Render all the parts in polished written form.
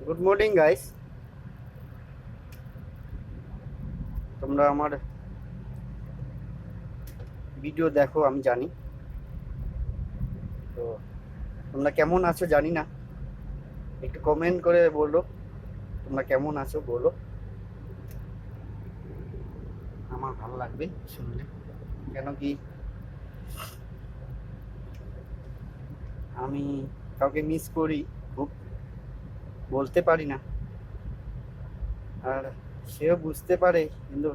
Good morning guys. তোমরা আমার video দেখো আমি জানি। তো তোমরা কেমন আছো জানি না, একটু কমেন্ট করে বলো তোমরা কেমন আছো, বলো, আমার ভালো লাগবে শুনলে। কেন কি আমি কাউকে মিস করি খুব, বলতে পারি না, আর সেও বুঝতে পারে, কিন্তু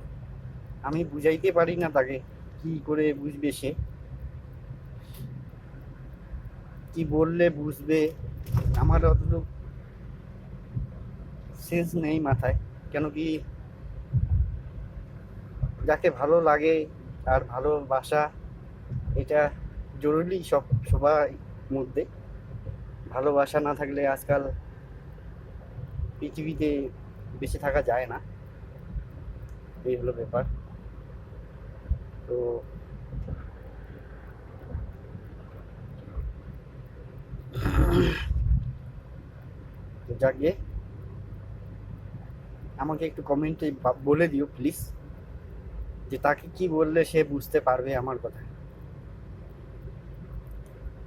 আমি বুঝাইতে পারি না তাকে। কি করে বুঝবে সে, কি বললে বুঝবে, আমার অতটুকু সেন্স নেই মাথায়। কেন কি যাকে ভালো লাগে আর ভালোবাসা, এটা জরুরি সবার মধ্যে। ভালোবাসা না থাকলে আজকাল পৃথিবীতে বেঁচে থাকা যায় না, এই হলো ব্যাপার। তো যাকে আমাকে একটু কমেন্টে বলে দিও প্লিজ, যে তাকে কি বললে সে বুঝতে পারবে আমার কথা।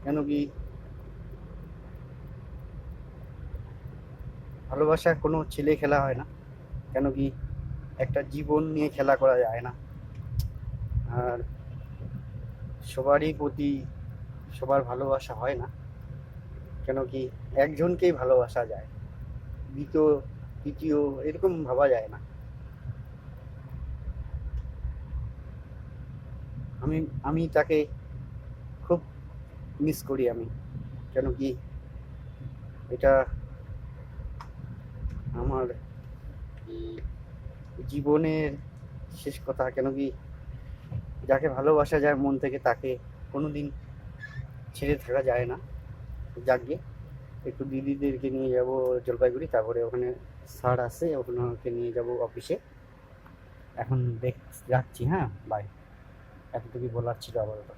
কেন কি ভালোবাসা কোনো ছেলে খেলা হয় না। কেন কি একটা জীবন নিয়ে খেলা করা যায় না। আর সবারই প্রতি সবার ভালোবাসা হয় না। কেন কি একজনকেই ভালোবাসা যায়, দ্বিতীয় তৃতীয় এরকম ভাবা যায় না। আমি আমি তাকে খুব মিস করি আমি। কেন কি এটা আমার জীবনের শেষ কথা। কেন কি যাকে ভালোবাসা যায় মন থেকে তাকে কোনোদিন ছেড়ে থাকা যায় না। যাকে একটু দিদিদেরকে নিয়ে যাব জলপাইগুড়ি, তারপরে ওখানে স্যার আছে, ওখানে নিয়ে যাব অফিসে। এখন রাখছি, হ্যাঁ, বাই। এতটুকুই বলার ছিল আপাতত।